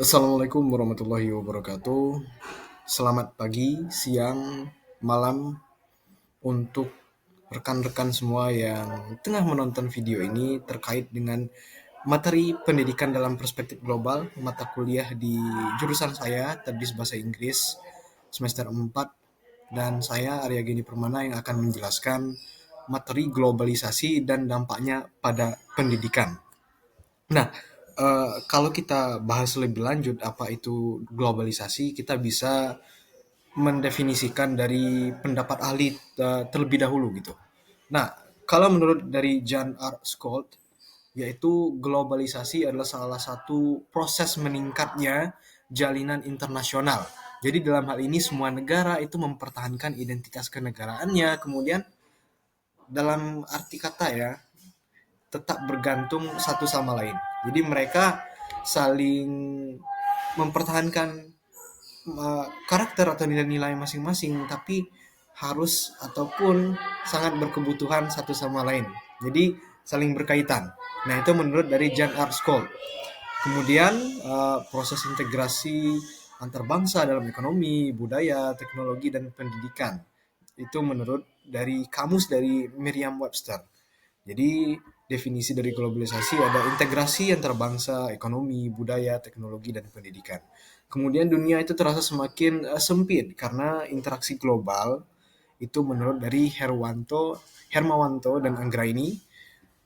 Assalamualaikum warahmatullahi wabarakatuh. Selamat pagi, siang, malam untuk rekan-rekan semua yang tengah menonton video ini terkait dengan materi pendidikan dalam perspektif global, mata kuliah di jurusan saya, Tadbis Bahasa Inggris, semester 4, dan saya Arya Geni Permana yang akan menjelaskan materi globalisasi dan dampaknya pada pendidikan. Nah, kalau kita bahas lebih lanjut apa itu globalisasi, kita bisa mendefinisikan dari pendapat ahli terlebih dahulu gitu. Nah, kalau menurut dari Jan R. Scott, yaitu globalisasi adalah salah satu proses meningkatnya jalinan internasional. Jadi dalam hal ini semua negara itu mempertahankan identitas kenegaraannya, kemudian dalam arti kata ya, tetap bergantung satu sama lain. Jadi mereka saling mempertahankan karakter atau nilai-nilai masing-masing, tapi harus ataupun sangat berkebutuhan satu sama lain. Jadi saling berkaitan. Nah itu menurut dari Jan R. Scott. Kemudian proses integrasi antar bangsa dalam ekonomi, budaya, teknologi, dan pendidikan. Itu menurut dari kamus dari Merriam-Webster. Jadi definisi dari globalisasi ada integrasi antar bangsa, ekonomi, budaya, teknologi, dan pendidikan. Kemudian dunia itu terasa semakin sempit karena interaksi global itu menurut dari Hermawanto dan Anggraini.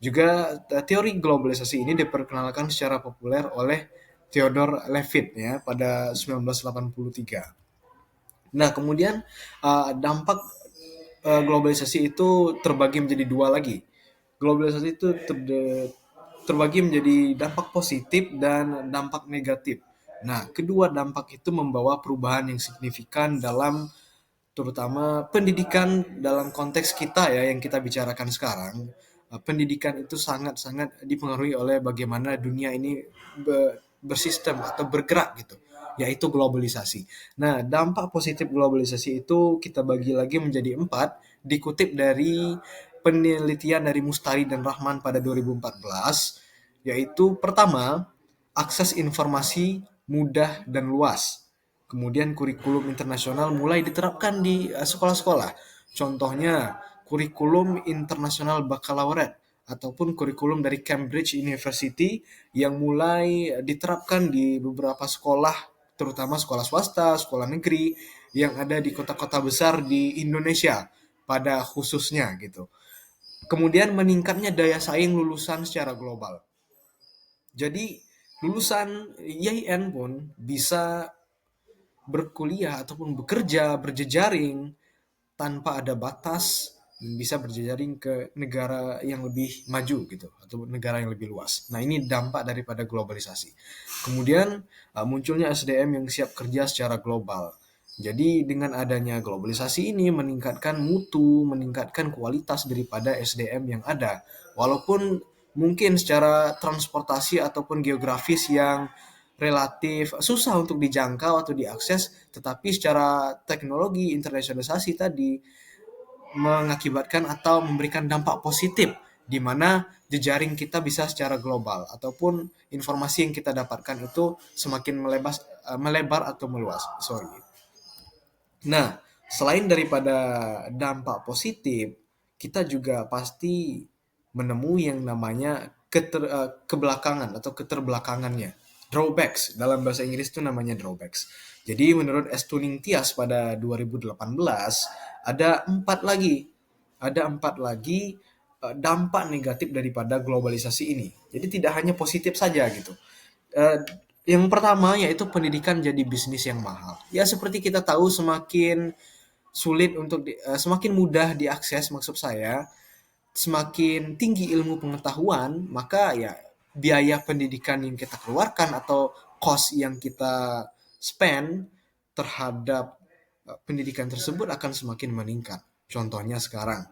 Juga teori globalisasi ini diperkenalkan secara populer oleh Theodore Levitt ya pada 1983. Nah, kemudian dampak globalisasi itu terbagi menjadi dua lagi. Globalisasi itu terbagi menjadi dampak positif dan dampak negatif. Nah, kedua dampak itu membawa perubahan yang signifikan dalam terutama pendidikan dalam konteks kita ya yang kita bicarakan sekarang. Pendidikan itu sangat-sangat dipengaruhi oleh bagaimana dunia ini bersistem atau bergerak gitu, yaitu globalisasi. Nah, dampak positif globalisasi itu kita bagi lagi menjadi 4, dikutip dari penelitian dari Mustari dan Rahman pada 2014, yaitu pertama, akses informasi mudah dan luas. Kemudian kurikulum internasional mulai diterapkan di sekolah-sekolah. Contohnya kurikulum internasional bakalaureat ataupun kurikulum dari Cambridge University yang mulai diterapkan di beberapa sekolah, terutama sekolah swasta, sekolah negeri yang ada di kota-kota besar di Indonesia pada khususnya gitu. Kemudian meningkatnya daya saing lulusan secara global. Jadi lulusan YIN pun bisa berkuliah ataupun bekerja berjejaring tanpa ada batas, bisa berjejaring ke negara yang lebih maju gitu atau negara yang lebih luas. Nah, ini dampak daripada globalisasi. Kemudian munculnya SDM yang siap kerja secara global. Jadi dengan adanya globalisasi ini meningkatkan mutu, meningkatkan kualitas daripada SDM yang ada. Walaupun mungkin secara transportasi ataupun geografis yang relatif susah untuk dijangkau atau diakses, tetapi secara teknologi internasionalisasi tadi mengakibatkan atau memberikan dampak positif di mana jejaring kita bisa secara global ataupun informasi yang kita dapatkan itu semakin melebar atau meluas. Sorry. Nah, selain daripada dampak positif, kita juga pasti menemui yang namanya kebelakangan atau keterbelakangannya. Drawbacks, dalam bahasa Inggris itu namanya drawbacks. Jadi menurut Estuning Tias pada 2018, ada empat lagi. Ada empat lagi dampak negatif daripada globalisasi ini. Jadi tidak hanya positif saja gitu. Eh, yang pertama yaitu pendidikan jadi bisnis yang mahal. Ya seperti kita tahu semakin sulit untuk semakin mudah diakses maksud saya, semakin tinggi ilmu pengetahuan, maka ya biaya pendidikan yang kita keluarkan atau cost yang kita spend terhadap pendidikan tersebut akan semakin meningkat. Contohnya sekarang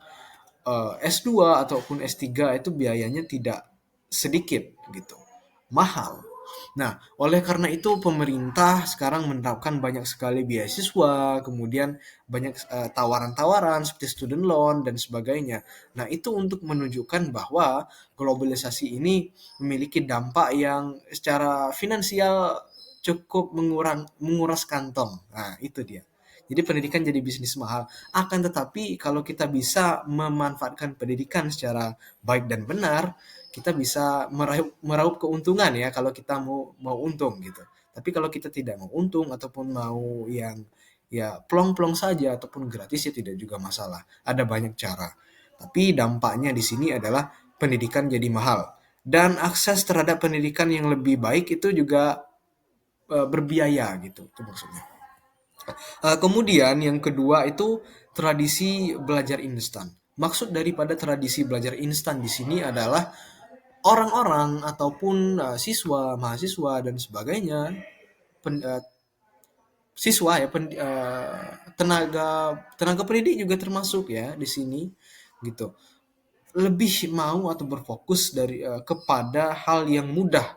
S2 ataupun S3 itu biayanya tidak sedikit gitu. Mahal. Nah, oleh karena itu pemerintah sekarang menerapkan banyak sekali beasiswa, kemudian banyak tawaran-tawaran seperti student loan dan sebagainya. Nah, itu untuk menunjukkan bahwa globalisasi ini memiliki dampak yang secara finansial cukup menguras kantong. Nah, itu dia. Jadi pendidikan jadi bisnis mahal. Akan tetapi kalau kita bisa memanfaatkan pendidikan secara baik dan benar, kita bisa meraup keuntungan ya kalau kita mau untung gitu. Tapi kalau kita tidak mau untung ataupun mau yang ya plong-plong saja ataupun gratis ya tidak juga masalah. Ada banyak cara. Tapi dampaknya di sini adalah pendidikan jadi mahal. Dan akses terhadap pendidikan yang lebih baik itu juga berbiaya gitu. Itu maksudnya. Kemudian yang kedua itu tradisi belajar instan. Maksud daripada tradisi belajar instan di sini adalah orang-orang ataupun siswa, mahasiswa dan sebagainya, pen- siswa ya, tenaga tenaga pendidik juga termasuk ya di sini gitu. Lebih mau atau berfokus kepada hal yang mudah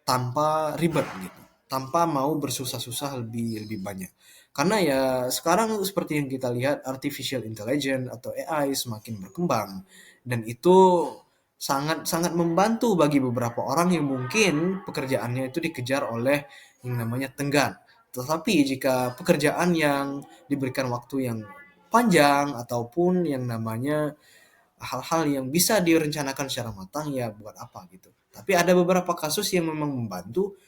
tanpa ribet gitu, tanpa mau bersusah-susah lebih lebih banyak. Karena ya sekarang seperti yang kita lihat artificial intelligence atau AI semakin berkembang dan itu sangat sangat membantu bagi beberapa orang yang mungkin pekerjaannya itu dikejar oleh yang namanya tenggat. Tetapi jika pekerjaan yang diberikan waktu yang panjang ataupun yang namanya hal-hal yang bisa direncanakan secara matang ya buat apa gitu. Tapi ada beberapa kasus yang memang membantu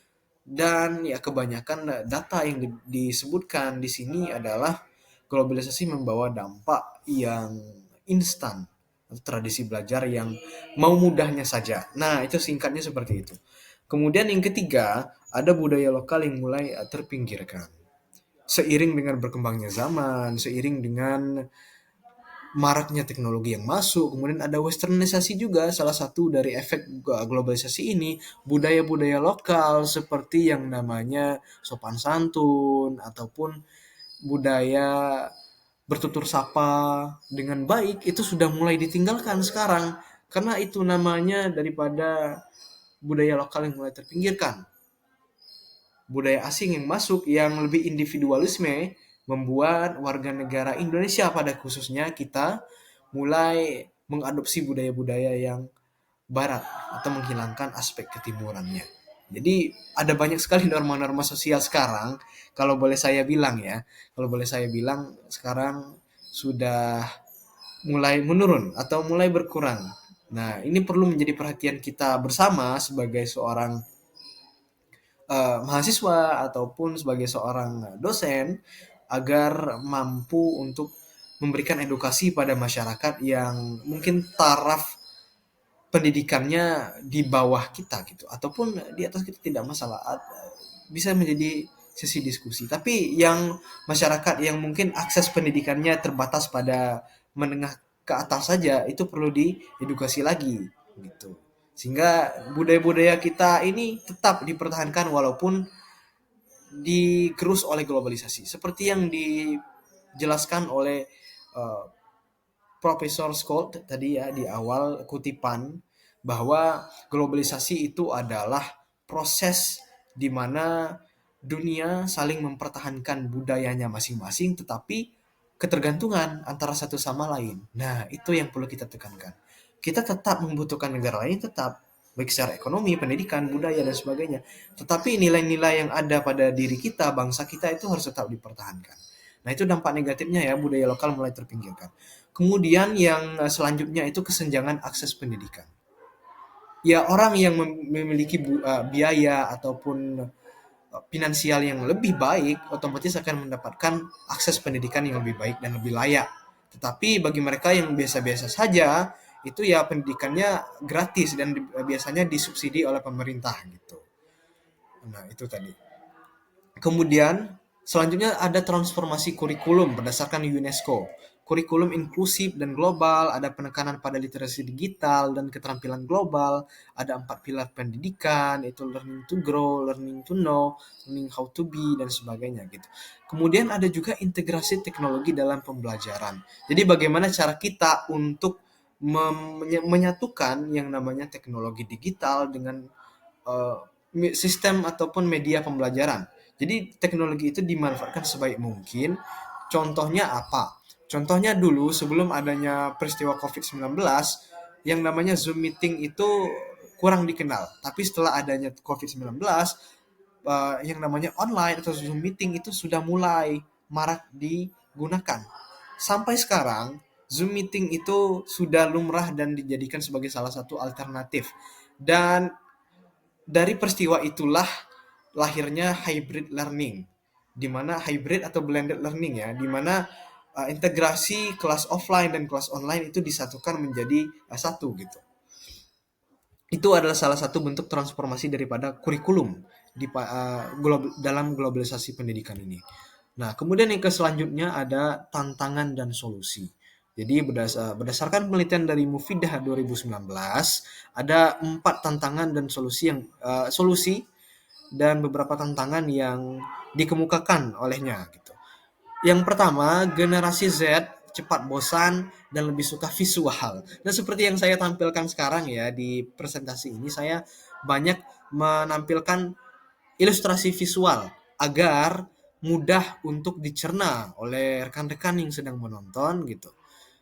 dan ya kebanyakan data yang disebutkan di sini adalah globalisasi membawa dampak yang instan atau tradisi belajar yang mau mudahnya saja. Nah, itu singkatnya seperti itu. Kemudian yang ketiga, ada budaya lokal yang mulai terpinggirkan. Seiring dengan berkembangnya zaman, seiring dengan maraknya teknologi yang masuk, kemudian ada westernisasi juga. Salah satu dari efek globalisasi ini, budaya-budaya lokal seperti yang namanya sopan santun ataupun budaya bertutur sapa dengan baik itu sudah mulai ditinggalkan sekarang. Karena itu namanya daripada budaya lokal yang mulai terpinggirkan. Budaya asing yang masuk yang lebih individualisme membuat warga negara Indonesia pada khususnya kita mulai mengadopsi budaya-budaya yang barat atau menghilangkan aspek ketimurannya. Jadi ada banyak sekali norma-norma sosial sekarang, kalau boleh saya bilang ya, kalau boleh saya bilang sekarang sudah mulai menurun atau mulai berkurang. Nah, ini perlu menjadi perhatian kita bersama sebagai seorang mahasiswa ataupun sebagai seorang dosen agar mampu untuk memberikan edukasi pada masyarakat yang mungkin taraf pendidikannya di bawah kita gitu ataupun di atas kita tidak masalah, bisa menjadi sesi diskusi. Tapi yang masyarakat yang mungkin akses pendidikannya terbatas pada menengah ke atas saja itu perlu diedukasi lagi gitu. Sehingga budaya-budaya kita ini tetap dipertahankan walaupun digerus oleh globalisasi. Seperti yang dijelaskan oleh uh, Profesor Scott tadi ya di awal kutipan bahwa globalisasi itu adalah proses di mana dunia saling mempertahankan budayanya masing-masing tetapi ketergantungan antara satu sama lain. Nah, itu yang perlu kita tekankan. Kita tetap membutuhkan negara lain tetap baik secara ekonomi, pendidikan, budaya dan sebagainya. Tetapi nilai-nilai yang ada pada diri kita, bangsa kita itu harus tetap dipertahankan. Nah, itu dampak negatifnya ya budaya lokal mulai terpinggirkan. Kemudian yang selanjutnya itu kesenjangan akses pendidikan. Ya orang yang memiliki biaya ataupun finansial yang lebih baik otomatis akan mendapatkan akses pendidikan yang lebih baik dan lebih layak. Tetapi bagi mereka yang biasa-biasa saja itu ya pendidikannya gratis dan biasanya disubsidi oleh pemerintah gitu. Nah, itu tadi. Kemudian selanjutnya ada transformasi kurikulum berdasarkan UNESCO. Kurikulum inklusif dan global, ada penekanan pada literasi digital dan keterampilan global, ada 4 pilar pendidikan, itu learning to grow, learning to know, learning how to be, dan sebagainya gitu. Kemudian ada juga integrasi teknologi dalam pembelajaran. Jadi bagaimana cara kita untuk menyatukan yang namanya teknologi digital dengan sistem ataupun media pembelajaran. Jadi teknologi itu dimanfaatkan sebaik mungkin. Contohnya apa? Contohnya dulu sebelum adanya peristiwa COVID-19, yang namanya Zoom meeting itu kurang dikenal. Tapi setelah adanya COVID-19, yang namanya online atau Zoom meeting itu sudah mulai marak digunakan. Sampai sekarang, Zoom meeting itu sudah lumrah dan dijadikan sebagai salah satu alternatif. Dan dari peristiwa itulah lahirnya hybrid learning, di mana hybrid atau blended learning ya, di mana integrasi kelas offline dan kelas online itu disatukan menjadi satu gitu. Itu adalah salah satu bentuk transformasi daripada kurikulum dalam globalisasi pendidikan ini. Nah, kemudian yang selanjutnya ada tantangan dan solusi. Jadi berdasarkan penelitian dari Mufidah 2019, ada 4 tantangan dan solusi dan beberapa tantangan yang dikemukakan olehnya gitu. Yang pertama, generasi Z cepat bosan dan lebih suka visual. Nah, seperti yang saya tampilkan sekarang ya di presentasi ini, saya banyak menampilkan ilustrasi visual agar mudah untuk dicerna oleh rekan-rekan yang sedang menonton gitu.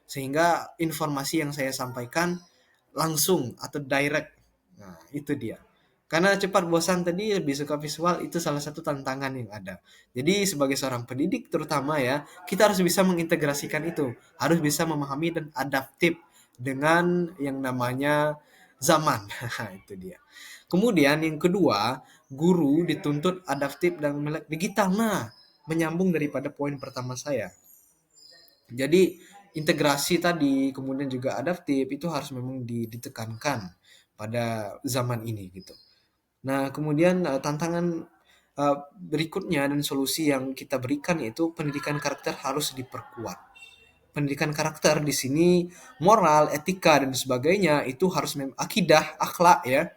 Sehingga informasi yang saya sampaikan langsung atau direct. Nah, itu dia. Karena cepat bosan tadi lebih suka visual, itu salah satu tantangan yang ada. Jadi sebagai seorang pendidik terutama ya, kita harus bisa mengintegrasikan itu. Harus bisa memahami dan adaptif dengan yang namanya zaman. Itu dia. Kemudian yang kedua, guru dituntut adaptif dan melek digital. Nah, menyambung daripada poin pertama saya. Jadi integrasi tadi, kemudian juga adaptif itu harus memang ditekankan pada zaman ini gitu. Nah, kemudian tantangan berikutnya dan solusi yang kita berikan yaitu pendidikan karakter harus diperkuat. Pendidikan karakter di sini moral, etika dan sebagainya itu harus akidah, akhlak ya.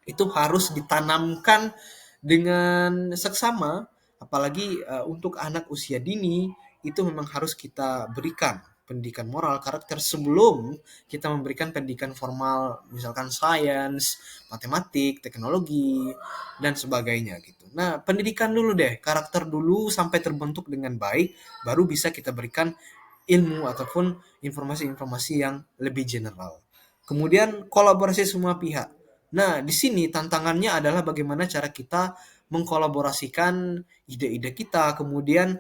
Itu harus ditanamkan dengan seksama, apalagi untuk anak usia dini itu memang harus kita berikan pendidikan moral karakter sebelum kita memberikan pendidikan formal, misalkan sains, matematik, teknologi dan sebagainya gitu. Nah, pendidikan dulu deh, karakter dulu sampai terbentuk dengan baik, baru bisa kita berikan ilmu ataupun informasi-informasi yang lebih general. Kemudian kolaborasi semua pihak. Nah, di sini tantangannya adalah bagaimana cara kita mengkolaborasikan ide-ide kita, kemudian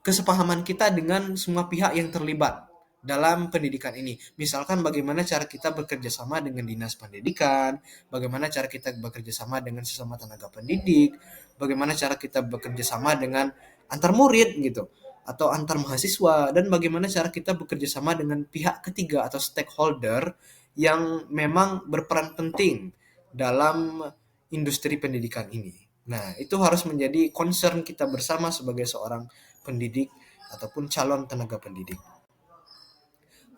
kesepahaman kita dengan semua pihak yang terlibat dalam pendidikan ini. Misalkan bagaimana cara kita bekerja sama dengan dinas pendidikan, bagaimana cara kita bekerja sama dengan sesama tenaga pendidik, bagaimana cara kita bekerja sama dengan antar murid gitu atau antar mahasiswa, dan bagaimana cara kita bekerja sama dengan pihak ketiga atau stakeholder yang memang berperan penting dalam industri pendidikan ini. Nah, itu harus menjadi concern kita bersama sebagai seorang pendidik ataupun calon tenaga pendidik.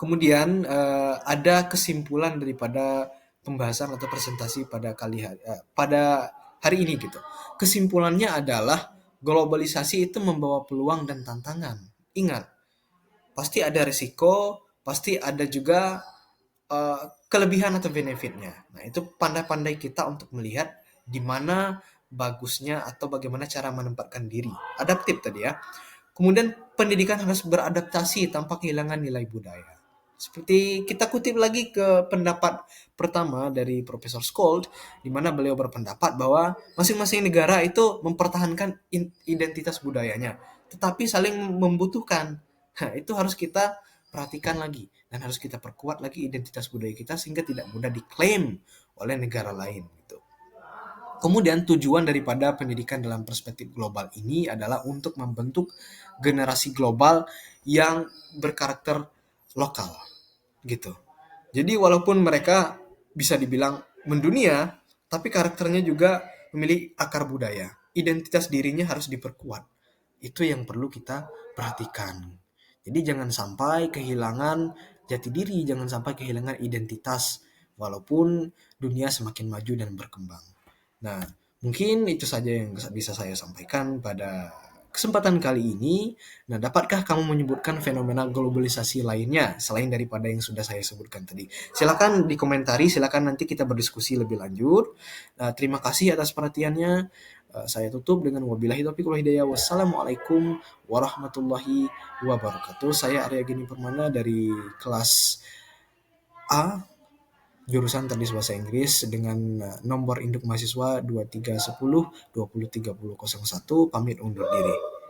Kemudian ada kesimpulan daripada pembahasan atau presentasi pada hari ini gitu. Kesimpulannya adalah globalisasi itu membawa peluang dan tantangan. Ingat, pasti ada risiko, pasti ada juga kelebihan atau benefitnya. Nah, itu pandai-pandai kita untuk melihat di mana bagusnya atau bagaimana cara menempatkan diri. Adaptif tadi ya. Kemudian pendidikan harus beradaptasi tanpa kehilangan nilai budaya. Seperti kita kutip lagi ke pendapat pertama dari Profesor Skold, di mana beliau berpendapat bahwa masing-masing negara itu mempertahankan identitas budayanya, tetapi saling membutuhkan. Nah, itu harus kita perhatikan lagi dan harus kita perkuat lagi identitas budaya kita sehingga tidak mudah diklaim oleh negara lain gitu. Kemudian tujuan daripada pendidikan dalam perspektif global ini adalah untuk membentuk generasi global yang berkarakter lokal gitu. Jadi walaupun mereka bisa dibilang mendunia, tapi karakternya juga memiliki akar budaya. Identitas dirinya harus diperkuat. Itu yang perlu kita perhatikan. Jadi jangan sampai kehilangan jati diri, jangan sampai kehilangan identitas walaupun dunia semakin maju dan berkembang. Nah, mungkin itu saja yang bisa saya sampaikan pada kesempatan kali ini. Nah, dapatkah kamu menyebutkan fenomena globalisasi lainnya selain daripada yang sudah saya sebutkan tadi? Silakan dikomentari, silakan nanti kita berdiskusi lebih lanjut. Terima kasih atas perhatiannya. Saya tutup dengan wabillahi taufiq wal hidayah. Wassalamualaikum warahmatullahi wabarakatuh. Saya Arya Geni Permana dari kelas A jurusan Teknik Bahasa Inggris dengan nomor induk mahasiswa 2310 203001 pamit undur diri.